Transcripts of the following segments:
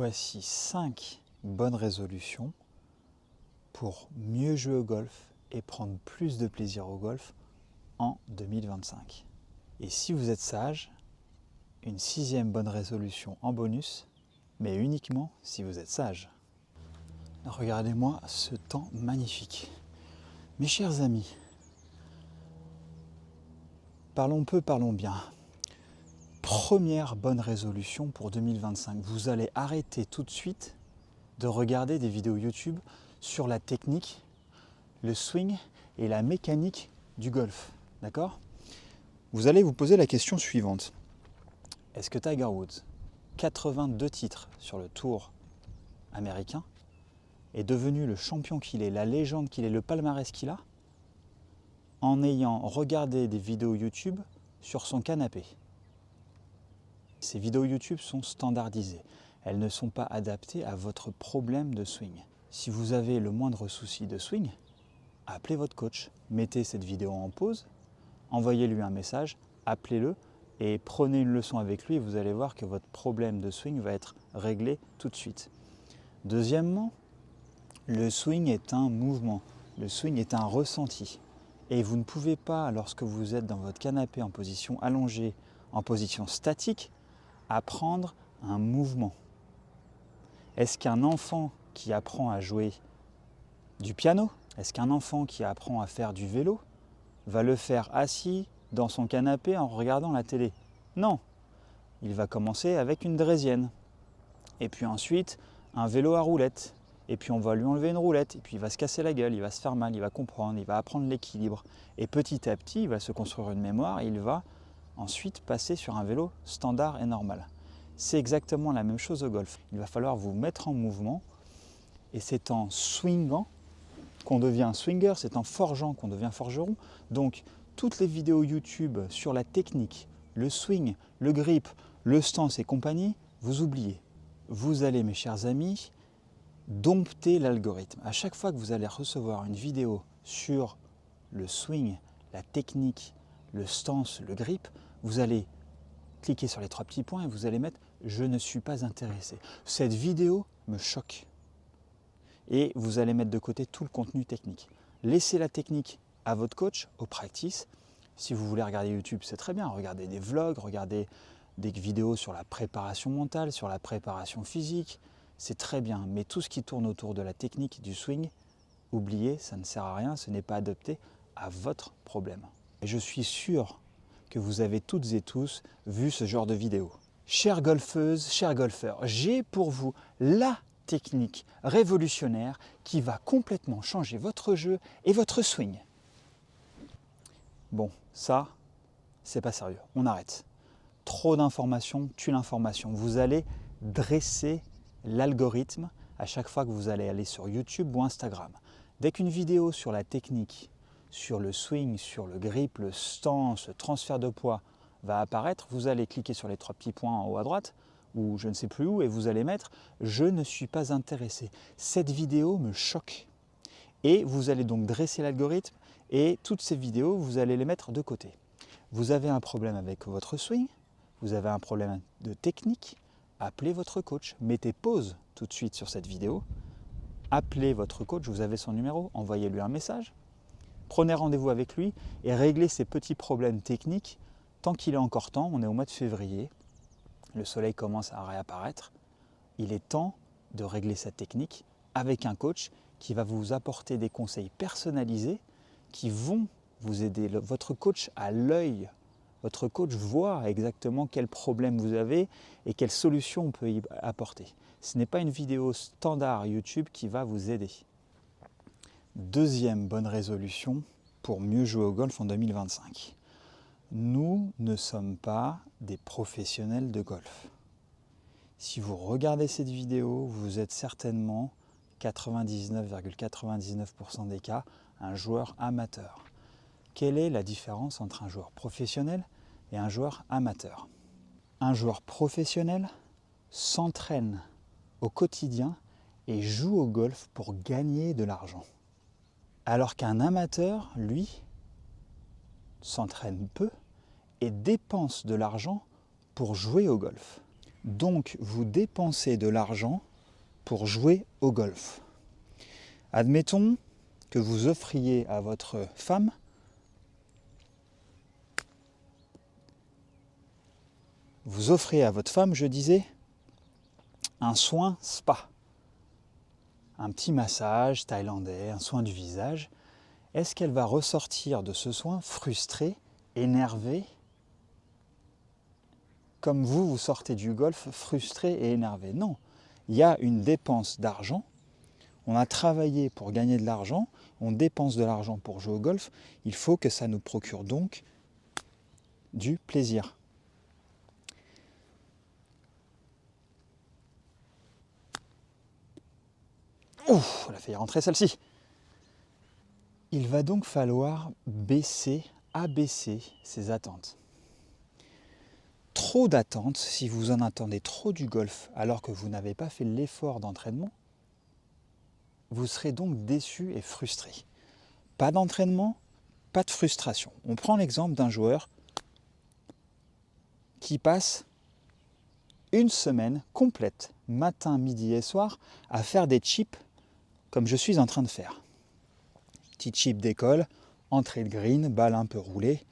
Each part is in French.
Voici 5 bonnes résolutions pour mieux jouer au golf et prendre plus de plaisir au golf en 2025. Et si vous êtes sage, une 6e bonne résolution en bonus, mais uniquement si vous êtes sage. Regardez-moi ce temps magnifique. Mes chers amis, parlons peu, parlons bien. Première bonne résolution pour 2025, vous allez arrêter tout de suite de regarder des vidéos YouTube sur la technique, le swing et la mécanique du golf. D'accord ? Vous allez vous poser la question suivante. Est-ce que Tiger Woods, 82 titres sur le tour américain, est devenu le champion qu'il est, la légende qu'il est, le palmarès qu'il a, en ayant regardé des vidéos YouTube sur son canapé? Ces vidéos YouTube sont standardisées. Elles ne sont pas adaptées à votre problème de swing. Si vous avez le moindre souci de swing, appelez votre coach. Mettez cette vidéo en pause, envoyez-lui un message, appelez-le et prenez une leçon avec lui. Vous allez voir que votre problème de swing va être réglé tout de suite. Deuxièmement, le swing est un mouvement. Le swing est un ressenti. Et vous ne pouvez pas, lorsque vous êtes dans votre canapé en position allongée, en position statique, apprendre un mouvement. Est-ce qu'un enfant qui apprend à jouer du piano, est-ce qu'un enfant qui apprend à faire du vélo va le faire assis dans son canapé en regardant la télé? Non, il va commencer avec une draisienne, et puis ensuite un vélo à roulette, et puis on va lui enlever une roulette, et puis il va se casser la gueule, il va se faire mal, il va comprendre, il va apprendre l'équilibre, et petit à petit il va se construire une mémoire, et il va ensuite passer sur un vélo standard et normal. C'est exactement la même chose au golf. Il va falloir vous mettre en mouvement et c'est en swingant qu'on devient swinger, c'est en forgeant qu'on devient forgeron. Donc toutes les vidéos YouTube sur la technique, le swing, le grip, le stance et compagnie, vous oubliez. Vous allez, mes chers amis, dompter l'algorithme. À chaque fois que vous allez recevoir une vidéo sur le swing, la technique, le stance, le grip, vous allez cliquer sur les 3 petits points et vous allez mettre « Je ne suis pas intéressé ». Cette vidéo me choque. Et vous allez mettre de côté tout le contenu technique. Laissez la technique à votre coach, au practice. Si vous voulez regarder YouTube, c'est très bien. Regardez des vlogs, regardez des vidéos sur la préparation mentale, sur la préparation physique. C'est très bien. Mais tout ce qui tourne autour de la technique du swing, oubliez, ça ne sert à rien, ce n'est pas adapté à votre problème. Et je suis sûr que vous avez toutes et tous vu ce genre de vidéo. Chères golfeuses, chers golfeurs, j'ai pour vous la technique révolutionnaire qui va complètement changer votre jeu et votre swing. Bon, ça, c'est pas sérieux, on arrête. Trop d'informations tue l'information. Vous allez dresser l'algorithme à chaque fois que vous allez aller sur YouTube ou Instagram. Dès qu'une vidéo sur la technique, sur le swing, sur le grip, le stance, le transfert de poids va apparaître, vous allez cliquer sur les 3 petits points en haut à droite, ou je ne sais plus où, et vous allez mettre « Je ne suis pas intéressé ». Cette vidéo me choque. Et vous allez donc dresser l'algorithme, et toutes ces vidéos, vous allez les mettre de côté. Vous avez un problème avec votre swing, vous avez un problème de technique, appelez votre coach, mettez pause tout de suite sur cette vidéo, appelez votre coach, vous avez son numéro, envoyez-lui un message, prenez rendez-vous avec lui et réglez ces petits problèmes techniques tant qu'il est encore temps. On est au mois de février, le soleil commence à réapparaître. Il est temps de régler cette technique avec un coach qui va vous apporter des conseils personnalisés qui vont vous aider. Votre coach a l'œil, votre coach voit exactement quel problème vous avez et quelles solutions on peut y apporter. Ce n'est pas une vidéo standard YouTube qui va vous aider. Deuxième bonne résolution pour mieux jouer au golf en 2025. Nous ne sommes pas des professionnels de golf. Si vous regardez cette vidéo, vous êtes certainement 99,99% des cas un joueur amateur. Quelle est la différence entre un joueur professionnel et un joueur amateur? Un joueur professionnel s'entraîne au quotidien et joue au golf pour gagner de l'argent. Alors qu'un amateur, lui, s'entraîne peu et dépense de l'argent pour jouer au golf. Donc vous dépensez de l'argent pour jouer au golf. Admettons que vous offriez à votre femme je disais, un soin spa, un petit massage thaïlandais, un soin du visage. Est-ce qu'elle va ressortir de ce soin frustrée, énervée, comme vous sortez du golf frustré et énervé? Non, il y a une dépense d'argent. On a travaillé pour gagner de l'argent, on dépense de l'argent pour jouer au golf. Il faut que ça nous procure donc du plaisir. Ouf, elle a failli rentrer celle-ci. Il va donc falloir abaisser ses attentes. Trop d'attentes, si vous en attendez trop du golf alors que vous n'avez pas fait l'effort d'entraînement, vous serez donc déçu et frustré. Pas d'entraînement, pas de frustration. On prend l'exemple d'un joueur qui passe une semaine complète, matin, midi et soir, à faire des chips comme je suis en train de faire. Petit chip d'école, entrée de green, balle un peu roulée.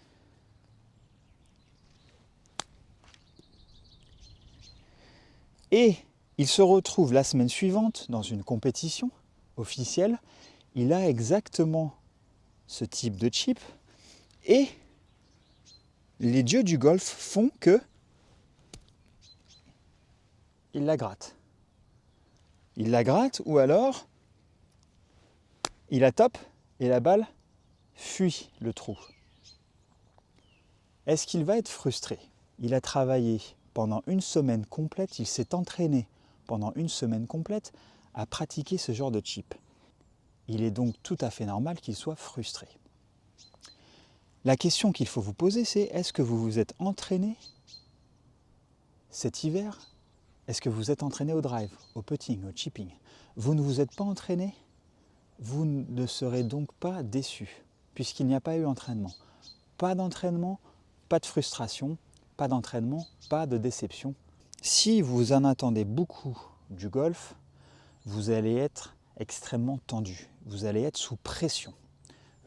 Et il se retrouve la semaine suivante dans une compétition officielle. Il a exactement ce type de chip et les dieux du golf font que il la gratte. Il la gratte ou alors il la tape et la balle fuit le trou. Est-ce qu'il va être frustré? Il a travaillé pendant une semaine complète, il s'est entraîné pendant une semaine complète à pratiquer ce genre de chip. Il est donc tout à fait normal qu'il soit frustré. La question qu'il faut vous poser, c'est est-ce que vous vous êtes entraîné cet hiver? Est-ce que vous êtes entraîné au drive, au putting, au chipping? Vous ne vous êtes pas entraîné? Vous ne serez donc pas déçu, puisqu'il n'y a pas eu entraînement. Pas d'entraînement, pas de frustration, pas d'entraînement, pas de déception. Si vous en attendez beaucoup du golf, vous allez être extrêmement tendu, vous allez être sous pression.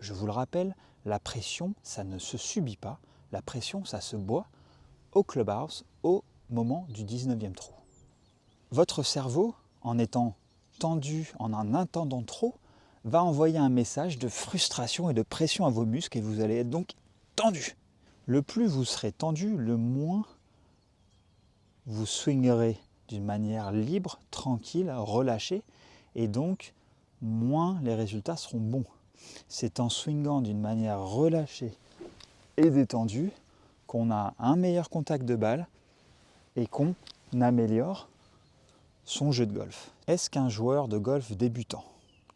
Je vous le rappelle, la pression, ça ne se subit pas, la pression, ça se boit au clubhouse au moment du 19e trou. Votre cerveau, en étant tendu, en attendant trop, va envoyer un message de frustration et de pression à vos muscles et vous allez être donc tendu. Le plus vous serez tendu, le moins vous swingerez d'une manière libre, tranquille, relâchée, et donc moins les résultats seront bons. C'est en swingant d'une manière relâchée et détendue qu'on a un meilleur contact de balle et qu'on améliore son jeu de golf. Est-ce qu'un joueur de golf débutant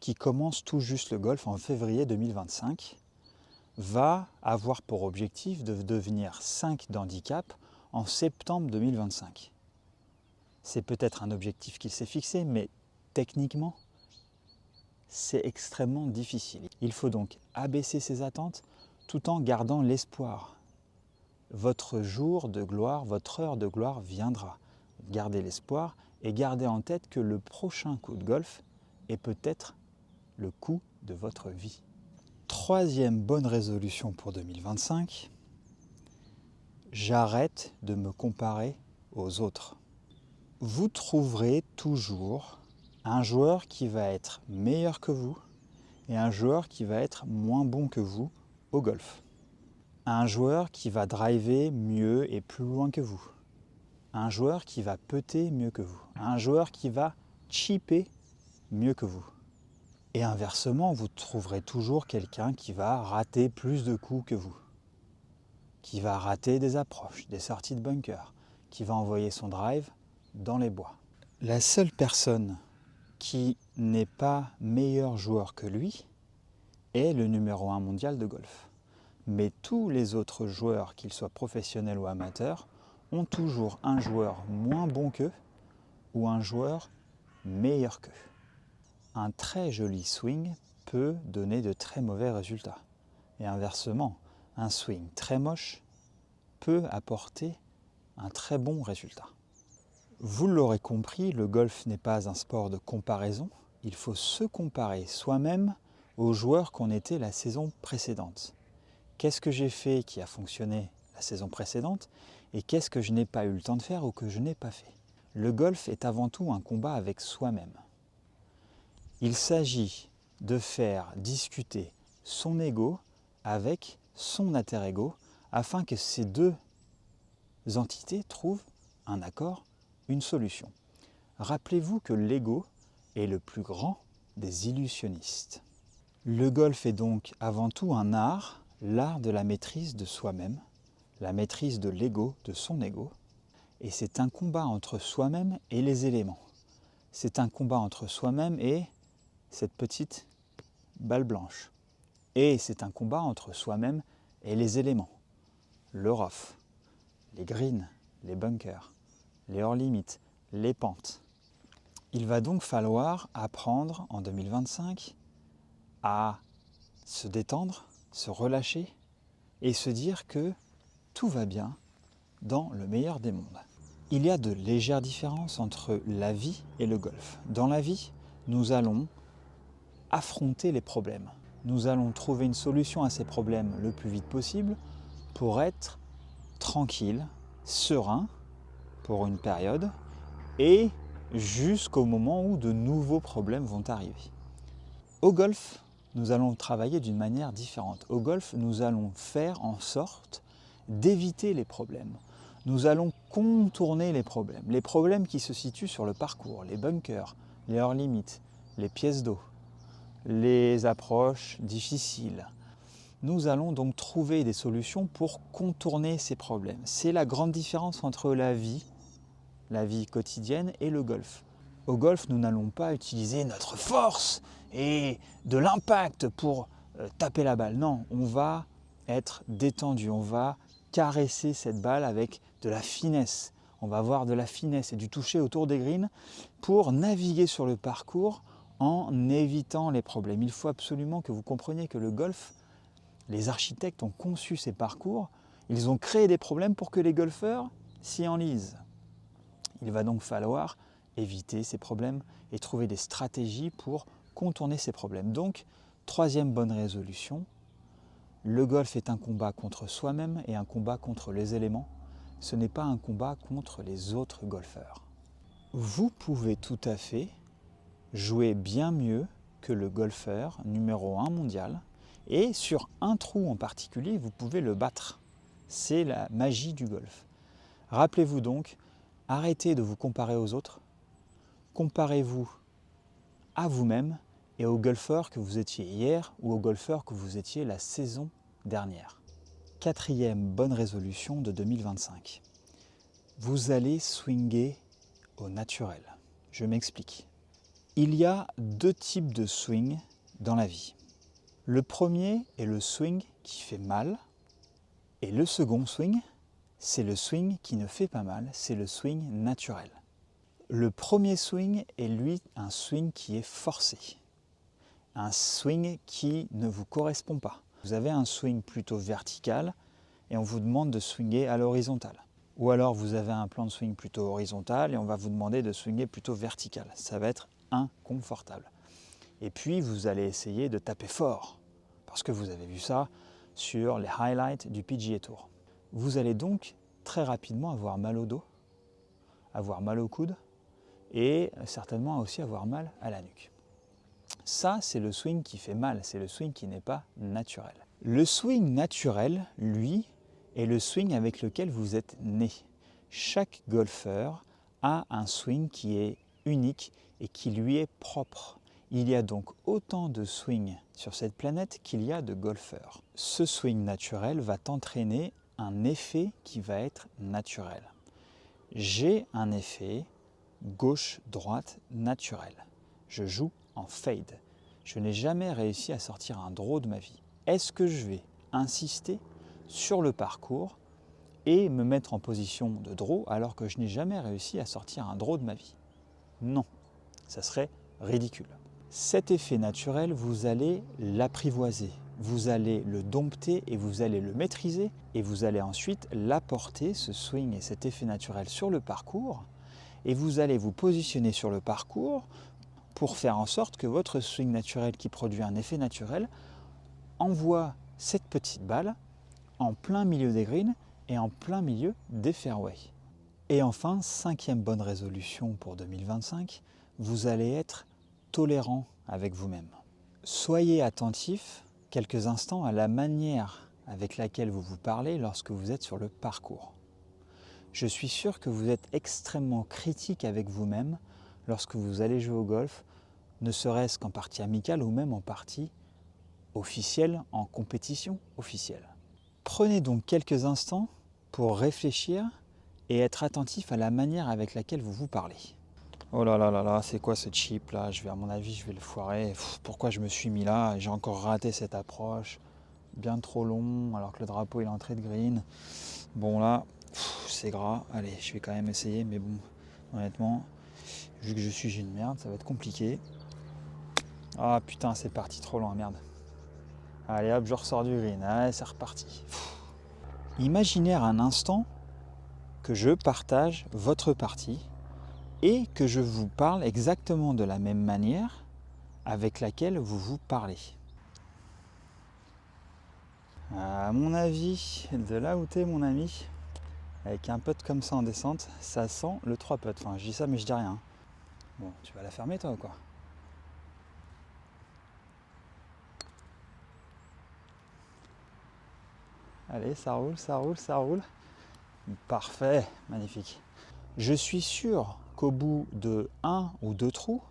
qui commence tout juste le golf en février 2025 va avoir pour objectif de devenir 5 d'handicap en septembre 2025? C'est peut-être un objectif qu'il s'est fixé, mais techniquement, c'est extrêmement difficile. Il faut donc abaisser ses attentes tout en gardant l'espoir. Votre jour de gloire, votre heure de gloire viendra. Gardez l'espoir et gardez en tête que le prochain coup de golf est peut-être le coup de votre vie. Troisième bonne résolution pour 2025, j'arrête de me comparer aux autres. Vous trouverez toujours un joueur qui va être meilleur que vous et un joueur qui va être moins bon que vous au golf. Un joueur qui va driver mieux et plus loin que vous. Un joueur qui va putter mieux que vous. Un joueur qui va chipper mieux que vous. Et inversement, vous trouverez toujours quelqu'un qui va rater plus de coups que vous. Qui va rater des approches, des sorties de bunker. Qui va envoyer son drive dans les bois. La seule personne qui n'est pas meilleur joueur que lui est le numéro 1 mondial de golf. Mais tous les autres joueurs, qu'ils soient professionnels ou amateurs, ont toujours un joueur moins bon qu'eux ou un joueur meilleur qu'eux. Un très joli swing peut donner de très mauvais résultats. Et inversement, un swing très moche peut apporter un très bon résultat. Vous l'aurez compris, le golf n'est pas un sport de comparaison. Il faut se comparer soi-même aux joueurs qu'on était la saison précédente. Qu'est-ce que j'ai fait qui a fonctionné la saison précédente et qu'est-ce que je n'ai pas eu le temps de faire ou que je n'ai pas fait? Le golf est avant tout un combat avec soi-même. Il s'agit de faire discuter son ego avec son alter-ego afin que ces deux entités trouvent un accord, une solution. Rappelez-vous que l'ego est le plus grand des illusionnistes. Le golf est donc avant tout un art, l'art de la maîtrise de soi-même, la maîtrise de l'ego, de son ego, et c'est un combat entre soi-même et les éléments. C'est un combat entre soi-même et cette petite balle blanche. Et c'est un combat entre soi-même et les éléments. Le rough, les greens, les bunkers, les hors-limites, les pentes. Il va donc falloir apprendre en 2025 à se détendre, se relâcher et se dire que tout va bien dans le meilleur des mondes. Il y a de légères différences entre la vie et le golf. Dans la vie, nous allons affronter les problèmes. Nous allons trouver une solution à ces problèmes le plus vite possible pour être tranquille, serein pour une période et jusqu'au moment où de nouveaux problèmes vont arriver. Au golf, nous allons travailler d'une manière différente. Au golf, nous allons faire en sorte d'éviter les problèmes. Nous allons contourner les problèmes qui se situent sur le parcours, les bunkers, les hors-limites, les pièces d'eau, les approches difficiles. Nous allons donc trouver des solutions pour contourner ces problèmes. C'est la grande différence entre la vie quotidienne et le golf. Au golf, nous n'allons pas utiliser notre force et de l'impact pour taper la balle. Non, on va être détendu, on va caresser cette balle avec de la finesse. On va avoir de la finesse et du toucher autour des greens pour naviguer sur le parcours en évitant les problèmes. Il faut absolument que vous compreniez que le golf, les architectes ont conçu ces parcours, ils ont créé des problèmes pour que les golfeurs s'y enlisent. Il va donc falloir éviter ces problèmes et trouver des stratégies pour contourner ces problèmes. Donc, troisième bonne résolution, le golf est un combat contre soi-même et un combat contre les éléments. Ce n'est pas un combat contre les autres golfeurs. Vous pouvez tout à fait jouer bien mieux que le golfeur numéro 1 mondial et sur un trou en particulier, vous pouvez le battre. C'est la magie du golf. Rappelez-vous donc, arrêtez de vous comparer aux autres, comparez-vous à vous-même et au golfeur que vous étiez hier ou au golfeur que vous étiez la saison dernière. Quatrième bonne résolution de 2025. Vous allez swinguer au naturel. Je m'explique. Il y a deux types de swing dans la vie. Le premier est le swing qui fait mal et le second swing, c'est le swing qui ne fait pas mal, c'est le swing naturel. Le premier swing est lui un swing qui est forcé, un swing qui ne vous correspond pas. Vous avez un swing plutôt vertical et on vous demande de swinger à l'horizontale. Ou alors vous avez un plan de swing plutôt horizontal et on va vous demander de swinger plutôt vertical. Ça va être inconfortable. Et puis vous allez essayer de taper fort, parce que vous avez vu ça sur les highlights du PGA Tour. Vous allez donc très rapidement avoir mal au dos, avoir mal au coude et certainement aussi avoir mal à la nuque. Ça, c'est le swing qui fait mal, c'est le swing qui n'est pas naturel. Le swing naturel, lui, est le swing avec lequel vous êtes né. Chaque golfeur a un swing qui est unique et qui lui est propre. Il y a donc autant de swings sur cette planète qu'il y a de golfeurs. Ce swing naturel va t'entraîner un effet qui va être naturel. J'ai un effet gauche-droite naturel. Je joue en fade. Je n'ai jamais réussi à sortir un draw de ma vie. Est-ce que je vais insister sur le parcours et me mettre en position de draw alors que je n'ai jamais réussi à sortir un draw de ma vie? Non, ça serait ridicule. Cet effet naturel, vous allez l'apprivoiser, vous allez le dompter et vous allez le maîtriser et vous allez ensuite l'apporter, ce swing et cet effet naturel sur le parcours et vous allez vous positionner sur le parcours pour faire en sorte que votre swing naturel qui produit un effet naturel envoie cette petite balle en plein milieu des greens et en plein milieu des fairways. Et enfin, 5e bonne résolution pour 2025, vous allez être tolérant avec vous-même. Soyez attentif quelques instants à la manière avec laquelle vous vous parlez lorsque vous êtes sur le parcours. Je suis sûr que vous êtes extrêmement critique avec vous-même lorsque vous allez jouer au golf, ne serait-ce qu'en partie amicale ou même en partie officielle, en compétition officielle. Prenez donc quelques instants pour réfléchir et être attentif à la manière avec laquelle vous vous parlez. Oh là là là là, c'est quoi ce chip là? À mon avis, je vais le foirer. Pourquoi je me suis mis là? J'ai encore raté cette approche. Bien trop long, alors que le drapeau est entrée de green. Bon là, c'est gras. Allez, je vais quand même essayer, mais bon, honnêtement, vu que je suis une merde, ça va être compliqué. Ah putain, c'est parti trop loin, merde. Allez hop, je ressors du green. Allez, c'est reparti. Imaginez un instant que je partage votre partie et que je vous parle exactement de la même manière avec laquelle vous vous parlez. À mon avis, de là où t'es mon ami, avec un putt comme ça en descente, ça sent le 3 putt. Enfin, je dis ça mais je dis rien. Bon, tu vas la fermer toi ou quoi? Allez, ça roule, ça roule, ça roule. Parfait, magnifique. Je suis sûr qu'au bout de 1 ou 2 trous,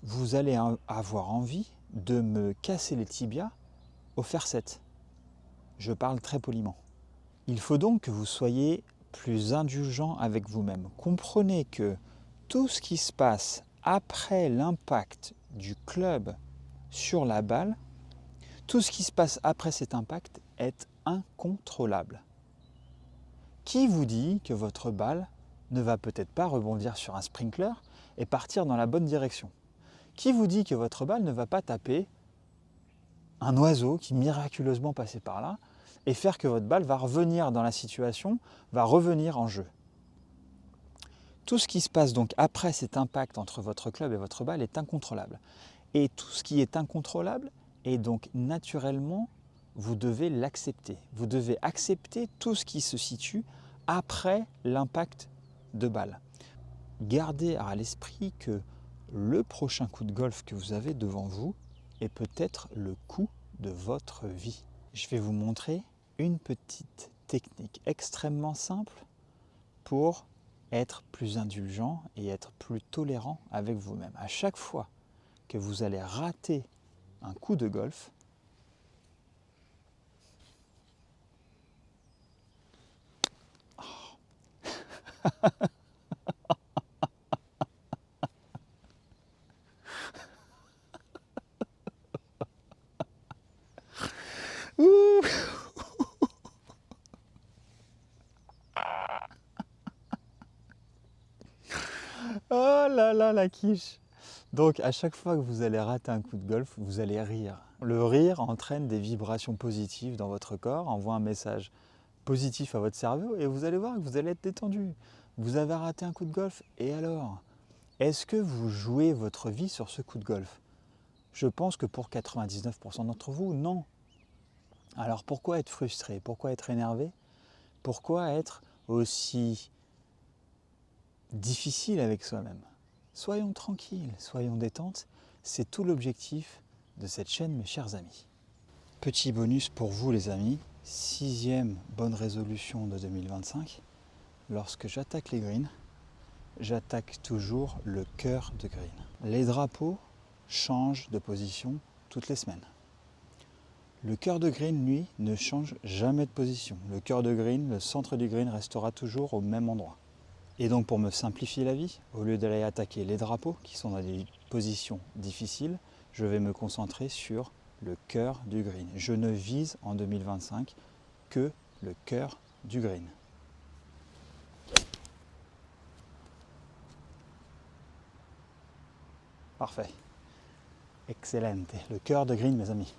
vous allez avoir envie de me casser les tibias au fer 7. Je parle très poliment. Il faut donc que vous soyez plus indulgent avec vous-même. Comprenez que tout ce qui se passe après l'impact du club sur la balle, tout ce qui se passe après cet impact est incontrôlable. Qui vous dit que votre balle ne va peut-être pas rebondir sur un sprinkler et partir dans la bonne direction? Qui vous dit que votre balle ne va pas taper un oiseau qui miraculeusement passait par là et faire que votre balle va revenir dans la situation, va revenir en jeu? Tout ce qui se passe donc après cet impact entre votre club et votre balle est incontrôlable. Et tout ce qui est incontrôlable est donc naturellement, vous devez l'accepter. Vous devez accepter tout ce qui se situe après l'impact de balle. Gardez à l'esprit que le prochain coup de golf que vous avez devant vous est peut-être le coup de votre vie. Je vais vous montrer une petite technique extrêmement simple pour être plus indulgent et être plus tolérant avec vous-même. À chaque fois que vous allez rater un coup de golf, oh là là, la quiche! Donc à chaque fois que vous allez rater un coup de golf, vous allez rire. Le rire entraîne des vibrations positives dans votre corps, envoie un message positif à votre cerveau et vous allez voir que vous allez être détendu. Vous avez raté un coup de golf et alors? Est-ce que vous jouez votre vie sur ce coup de golf? Je pense que pour 99% d'entre vous, non. Alors pourquoi être frustré? Pourquoi être énervé? Pourquoi être aussi difficile avec soi-même? Soyons tranquilles, soyons détentes, c'est tout l'objectif de cette chaîne, mes chers amis. Petit bonus pour vous les amis, 6e bonne résolution de 2025, lorsque j'attaque les greens, j'attaque toujours le cœur de green. Les drapeaux changent de position toutes les semaines. Le cœur de green, lui, ne change jamais de position. Le cœur de green, le centre du green restera toujours au même endroit. Et donc pour me simplifier la vie, au lieu d'aller attaquer les drapeaux qui sont dans des positions difficiles, je vais me concentrer sur le cœur du green. Je ne vise en 2025 que le cœur du green. Parfait. Excellente. Le cœur de green, mes amis.